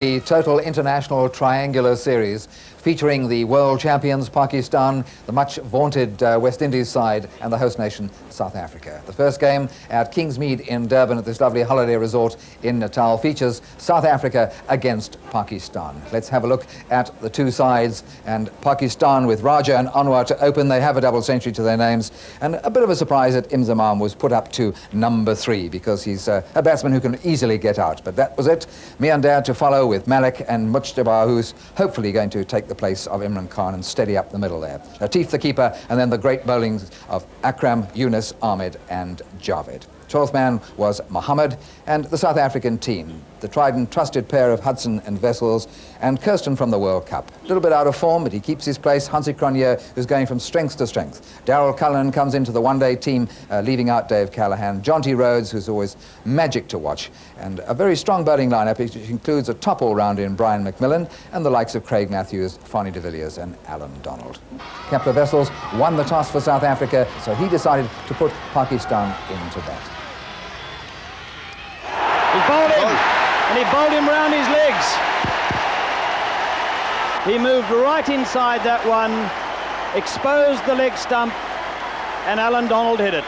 The total international triangular series featuring the world champions Pakistan, the much vaunted West Indies side and the host nation South Africa. The first game at Kingsmead in Durban at this lovely holiday resort in Natal features South Africa against Pakistan. Let's have a look at the two sides, and Pakistan with Raja and Anwar to open. They have a double century to their names, and a bit of a surprise that Imzamam was put up to number 3 because he's a batsman who can easily get out, but that was it. Miandad to follow with Malik and Mujtaba, who's hopefully going to take the place of Imran Khan and steady up the middle there. Latif the keeper, and then the great bowling of Waqar Younis, Ahmed and Javed. 12th man was Mohammed, and the South African team, the tried and trusted pair of Hudson and Wessels, and Kirsten from the World Cup. A little bit out of form, but he keeps his place. Hansi Cronje, who's going from strength to strength. Darryl Cullen comes into the one-day team, leaving out Dave Callaghan. Jonty Rhodes, who's always magic to watch. And a very strong bowling lineup, which includes a top all-rounder in Brian McMillan, and the likes of Craig Matthews, Fonnie de Villiers, and Alan Donald. Kepler Wessels won the toss for South Africa, so he decided to put Pakistan into bat. He bowled him, and he bowled him round his legs. He moved right inside that one, exposed the leg stump, and Alan Donald hit it.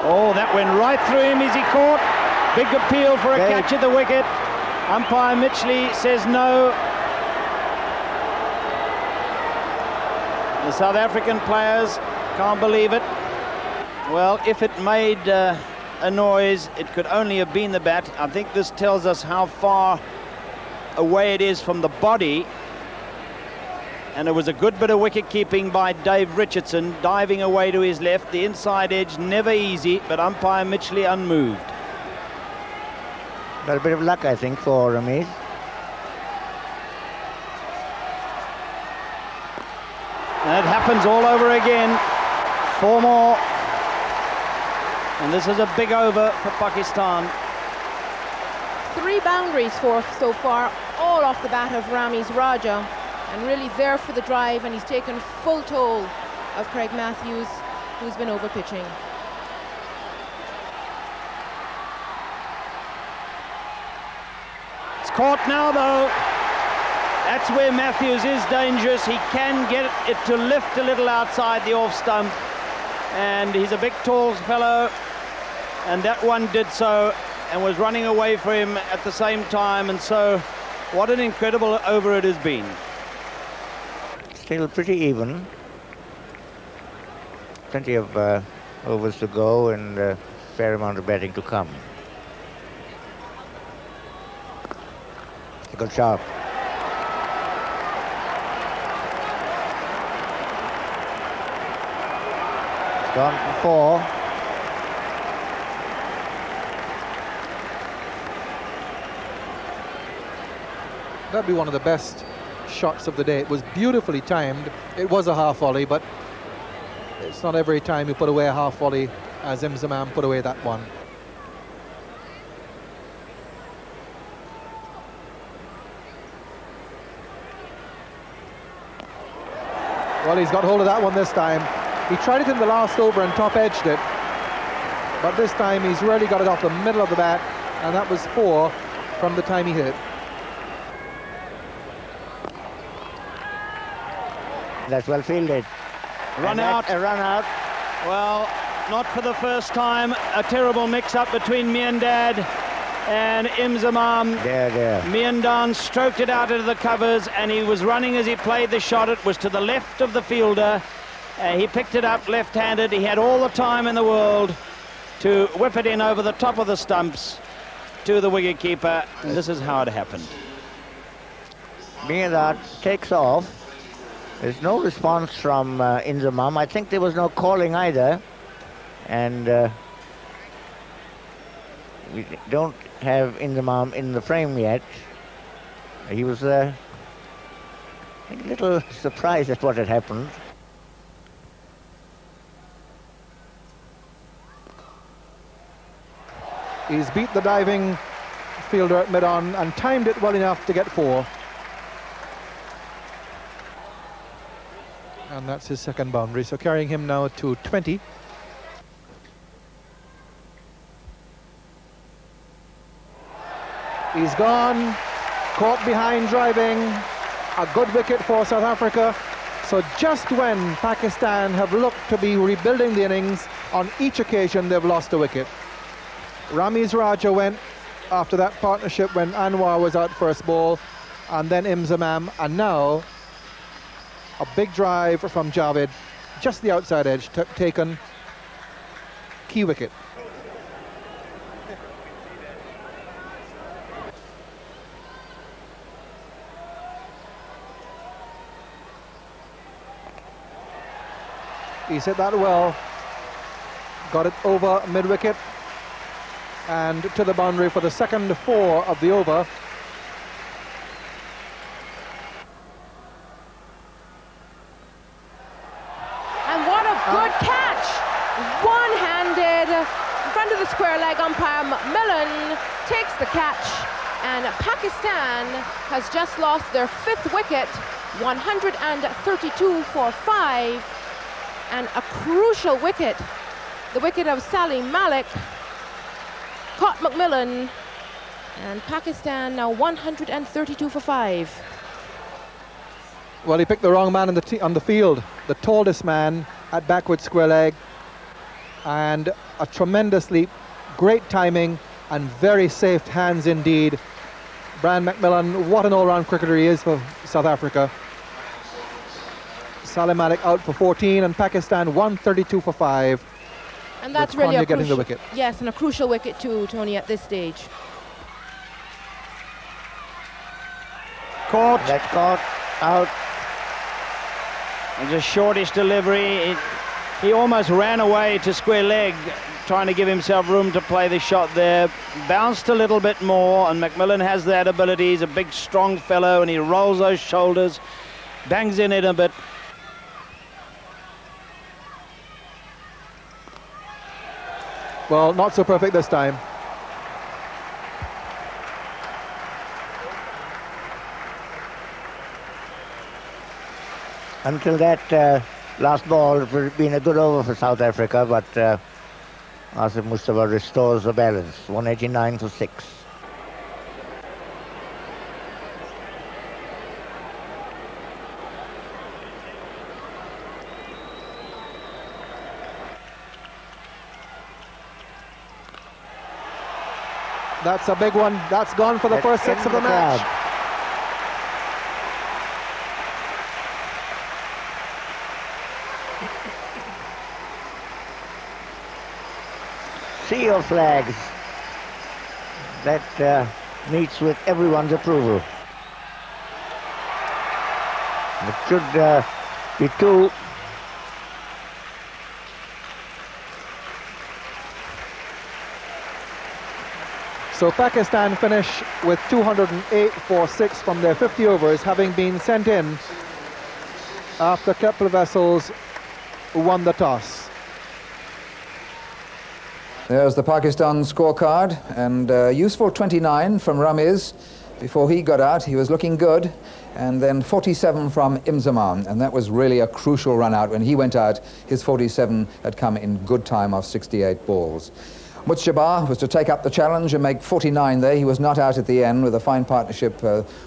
Oh, that went right through him. Is he caught? Big appeal for a catch at the wicket. Umpire Mitchley says no. The South African players can't believe it. Well, if it made a noise, it could only have been the bat. I think this tells us how far away it is from the body. And it was a good bit of wicket keeping by Dave Richardson, diving away to his left. The inside edge, never easy, but umpire Mitchley unmoved. Got a bit of luck, I think, for Ramesh. And it happens all over again. 4 more. And this is a big over for Pakistan. 3 boundaries so far, all off the bat of Rami's Raja. And really there for the drive, and he's taken full toll of Craig Matthews, who's been over pitching. It's caught now, though. That's where Matthews is dangerous. He can get it to lift a little outside the off stump. And he's a big, tall fellow. And that one did so and was running away for him at the same time. And so, what an incredible over it has been. Still pretty even. Plenty of overs to go and a fair amount of batting to come. Good shot. Gone for 4. That'd be one of the best shots of the day. It was beautifully timed. It was a half volley, but it's not every time you put away a half volley as Imzamam put away that one. Well, he's got hold of that one this time. He tried it in the last over and top-edged it, but this time he's really got it off the middle of the bat, and that was 4 from the time he hit it. That's well fielded. Run out. A run out. Well, not for the first time. A terrible mix-up between Miandad and Imzamam. There. Miandad stroked it out into the covers, and he was running as he played the shot. It was to the left of the fielder. He picked it up left-handed. He had all the time in the world to whip it in over the top of the stumps to the wicketkeeper. This is how it happened. Miandad takes off. There's no response from Imzamam. I think there was no calling either. And we don't have Imzamam in the frame yet. He was I think a little surprised at what had happened. He's beat the diving fielder at mid-on and timed it well enough to get 4. And that's his second boundary, so carrying him now to 20. He's gone, caught behind driving, a good wicket for South Africa. So just when Pakistan have looked to be rebuilding the innings, on each occasion they've lost a wicket. Ramiz Raja went after that partnership when Anwar was out first ball, and then Imzamam, and now a big drive from Javed, just the outside edge, taken, key wicket. He's hit that well, got it over mid-wicket and to the boundary for the second 4 of the over. And what a good catch! One-handed, in front of the square leg umpire. Macmillan takes the catch, and Pakistan has just lost their 5th wicket, 132 for 5. And a crucial wicket, the wicket of Salim Malik, caught Macmillan, and Pakistan now 132 for 5. Well, he picked the wrong man on the field, the tallest man at backward square leg, and a tremendous leap, great timing, and very safe hands indeed. Brian Macmillan, what an all-round cricketer he is for South Africa. Salim Malik out for 14, and Pakistan 132 for 5. And that's really a getting the wicket. Yes, and a crucial wicket too, Tony, at this stage. Caught. That's caught, out. It's a shortish delivery. He almost ran away to square leg, trying to give himself room to play the shot there. Bounced a little bit more, and Macmillan has that ability. He's a big, strong fellow, and he rolls those shoulders, bangs in it a bit. Well, not so perfect this time. Until that last ball, it would have been a good over for South Africa, but Asif Mustafa restores the balance, 189 for 6. That's a big one. That's gone for the first 6 of the match. Sea of flags. That meets with everyone's approval. It should be 2. So Pakistan finish with 208 for 6 from their 50 overs, having been sent in after Kepler Vessels won the toss. There's the Pakistan scorecard, and useful 29 from Ramiz. Before he got out, he was looking good, and then 47 from Imzamam, and that was really a crucial run out. When he went out, his 47 had come in good time of 68 balls. Mujtaba was to take up the challenge and make 49 there. He was not out at the end, with a fine partnership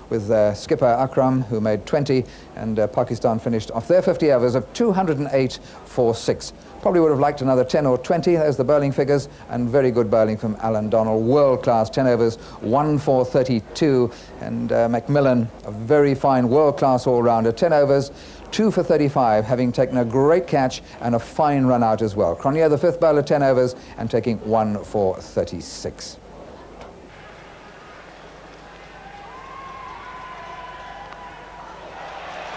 with skipper Akram, who made 20, and Pakistan finished off their 50 overs of 208 for 6. Probably would have liked another 10 or 20. There's the bowling figures, and very good bowling from Alan Donald. World-class 10 overs, 1 for 32, and Macmillan, a very fine world-class all-rounder, 10 overs, 2 for 35, having taken a great catch and a fine run out as well. Cronje, the 5th bowler, 10 overs, and taking 1 for 36.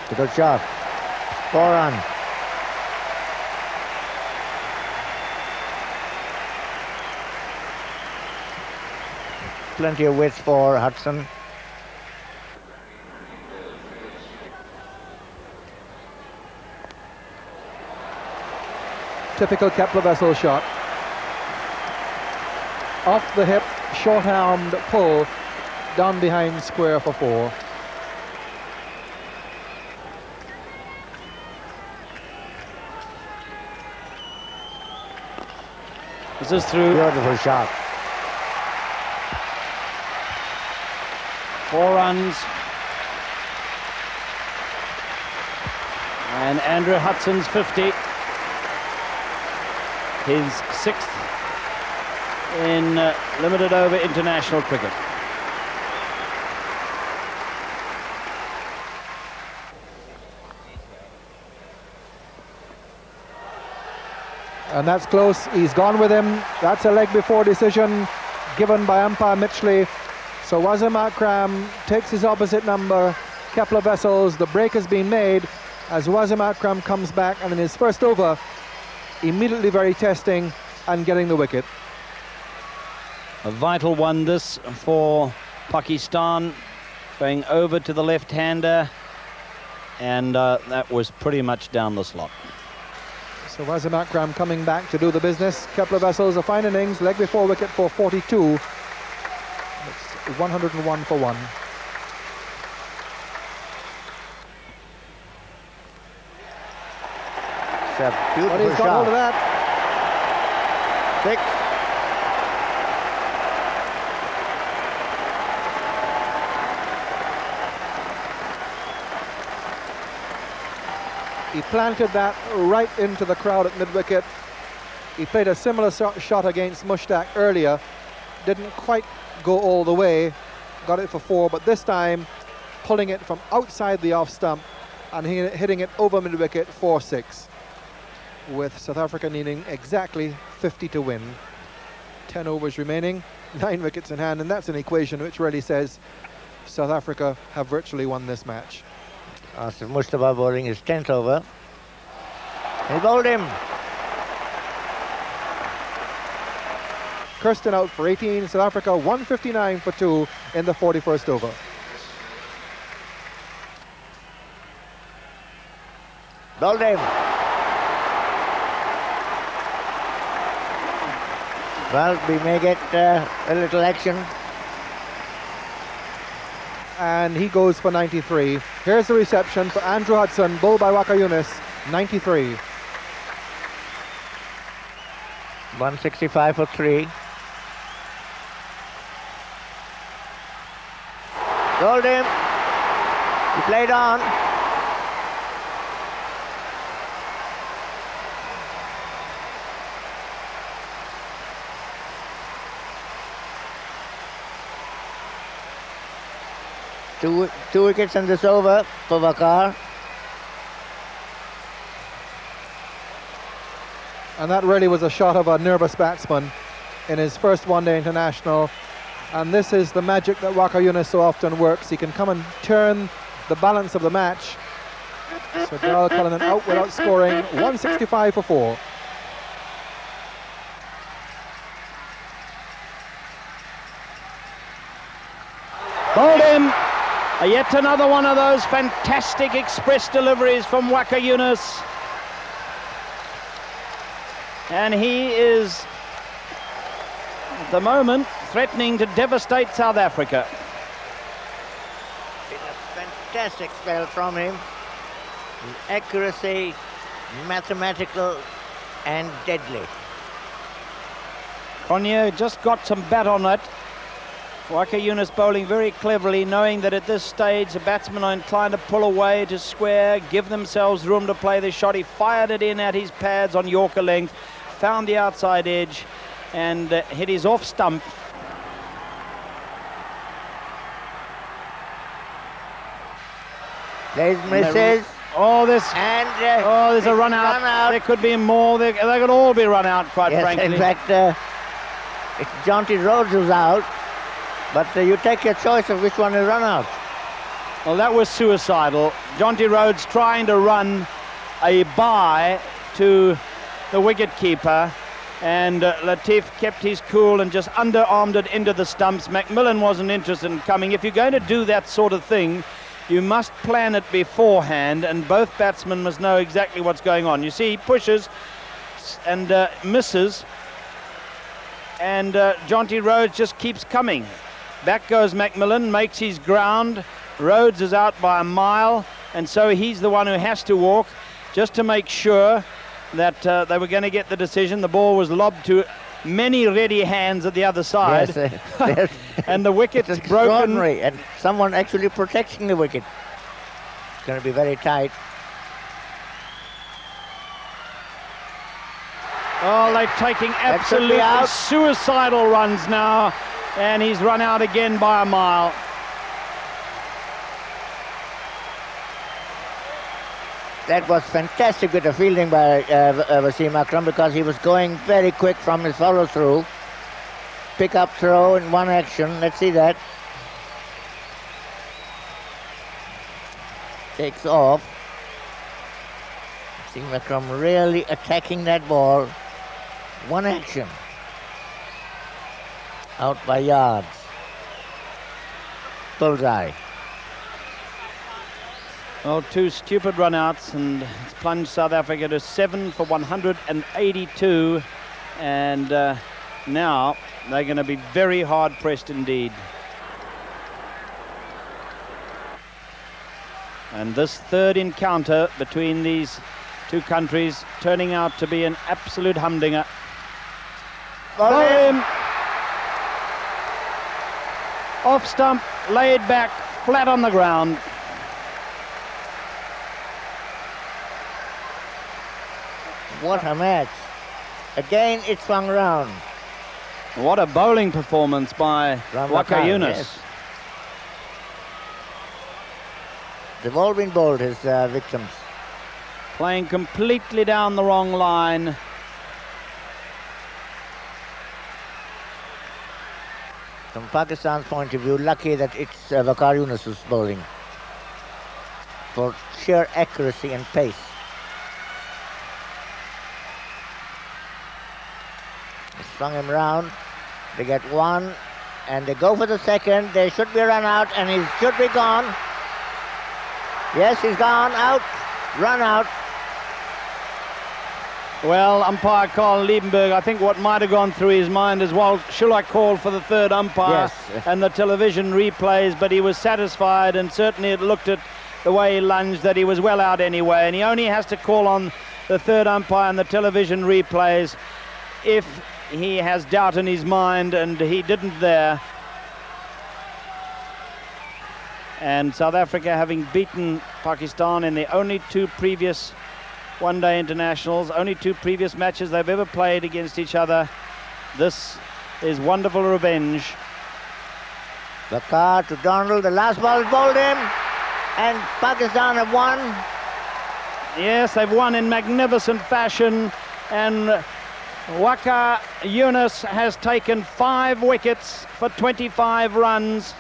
It's a good shot. 4 run. Plenty of width for Hudson. Typical Kepler Vessel shot. Off the hip, short-armed pull, down behind square for 4. Is this through? Beautiful shot. 4 runs. And Andrew Hudson's 50. His 6th in limited over international cricket. And that's close. He's gone with him. That's a leg before decision given by umpire Mitchley. So Wasim Akram takes his opposite number. Kepler Vessels, the break has been made as Wasim Akram comes back, and in his first over, immediately very testing and getting the wicket. A vital one this for Pakistan, going over to the left-hander, and that was pretty much down the slot. So Wasim Akram coming back to do the business. Kepler Vessels, a fine innings, leg before wicket for 42. It's 101 for 1. It's a beautiful But he's got hold of that. 6. He planted that right into the crowd at mid-wicket. He played a similar shot against Mushtaq earlier. Didn't quite go all the way. Got it for 4, but this time pulling it from outside the off stump and hitting it over mid-wicket for 6. With South Africa needing exactly 50 to win. 10 overs remaining, 9 wickets in hand, and that's an equation which really says South Africa have virtually won this match. Asif Mustafa bowling his 10th over. He bowled him. Kirsten out for 18, South Africa 159 for 2 in the 41st over. Bowled him. Well, we may get a little action. And he goes for 93. Here's the reception for Andrew Hudson, bowled by Waqar Younis, 93. 165 for 3. Bowled him. He played on. Two wickets in this over for Waqar. And that really was a shot of a nervous batsman in his first one-day international. And this is the magic that Waqar Younis so often works. He can come and turn the balance of the match. So Darrell Cullinan out without scoring, 165 for 4. Bowled him. Yet another one of those fantastic express deliveries from Waqar Younis. And he is, at the moment, threatening to devastate South Africa. It's a fantastic spell from him. His accuracy, mathematical and deadly. Cronje just got some bat on it. Waqar Younis bowling very cleverly, knowing that at this stage the batsmen are inclined to pull away, to square, give themselves room to play the shot. He fired it in at his pads on Yorker length, found the outside edge and hit his off stump. There's misses. Oh, there's a run out. There could be more. They could all be run out, quite frankly. In fact, it's Jonty Rhodes who's out. But you take your choice of which one will run out. Well, that was suicidal. Jonty Rhodes trying to run a bye to the wicket-keeper, and Latif kept his cool and just underarmed it into the stumps. Macmillan wasn't interested in coming. If you're going to do that sort of thing, you must plan it beforehand, and both batsmen must know exactly what's going on. You see, he pushes and misses, and Jonty Rhodes just keeps coming. Back goes Macmillan, makes his ground. Rhodes is out by a mile, and so he's the one who has to walk just to make sure that they were going to get the decision. The ball was lobbed to many ready hands at the other side. Yes, and the wicket's it's broken. extraordinary, and someone actually protecting the wicket. It's going to be very tight. Oh, they're taking absolutely suicidal runs now, and he's run out again by a mile. That was fantastic with the fielding by Wasim Akram, because he was going very quick from his follow-through. Pick up throw in one action. Let's see that. Takes off. Wasim Akram really attacking that ball. One action. Out by yards. Bullseye. Well, two stupid runouts, and it's plunged South Africa to 7 for 182, and now they're going to be very hard pressed indeed. And this third encounter between these two countries turning out to be an absolute humdinger. Boom! Off stump, laid back, flat on the ground. What a match. Again, it swung round. What a bowling performance by Waqar Younis. Yes. They've all been bowled, his victims. Playing completely down the wrong line. From Pakistan's point of view, lucky that it's Waqar Younis who's bowling, for sheer accuracy and pace. They swung him round. They get one, and they go for the second. There should be a run out, and he should be gone. Yes, he's gone out. Run out. Well, umpire Carl Liebenberg, I think what might have gone through his mind as well, shall I call for the third umpire? Yes. And the television replays, but he was satisfied, and certainly it looked at the way he lunged that he was well out anyway, and he only has to call on the third umpire and the television replays if he has doubt in his mind, and he didn't there. And South Africa, having beaten Pakistan in the only two previous one-day internationals, only two previous matches they've ever played against each other. This is wonderful revenge. Waqar to Donald, the last ball bowled him, and Pakistan have won. Yes, they've won in magnificent fashion, and Waqar Younis has taken 5 wickets for 25 runs.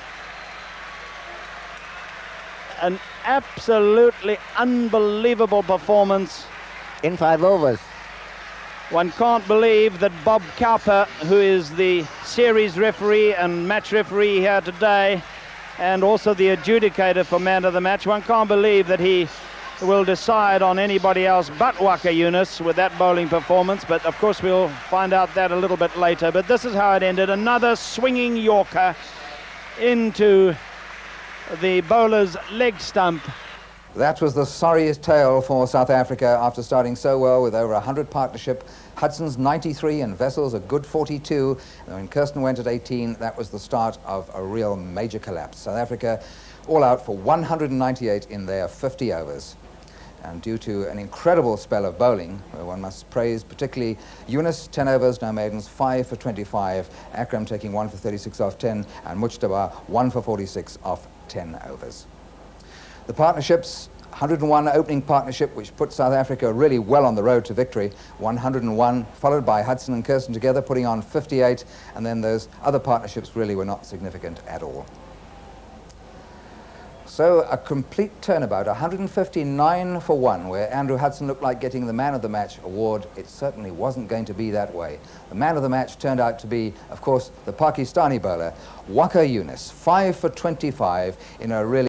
An absolutely unbelievable performance. In 5 overs. One can't believe that Bob Cowper, who is the series referee and match referee here today, and also the adjudicator for man of the match, one can't believe that he will decide on anybody else but Waqar Younis with that bowling performance. But of course we'll find out that a little bit later. But this is how it ended. Another swinging Yorker into the bowler's leg stump. That was the sorriest tale for South Africa after starting so well with over 100 partnership. Hudson's 93 and Wessel's a good 42. And when Kirsten went at 18, that was the start of a real major collapse. South Africa all out for 198 in their 50 overs. And due to an incredible spell of bowling, where one must praise particularly Younis, 10 overs, no maidens, 5 for 25, Akram taking 1 for 36 off 10, and Mujtaba 1 for 46 off 10 overs. The partnerships, 101 opening partnership, which put South Africa really well on the road to victory, 101, followed by Hudson and Kirsten together, putting on 58, and then those other partnerships really were not significant at all. So a complete turnabout, 159 for 1, where Andrew Hudson looked like getting the Man of the Match award. It certainly wasn't going to be that way. The Man of the Match turned out to be, of course, the Pakistani bowler, Waqar Younis, 5 for 25 in a really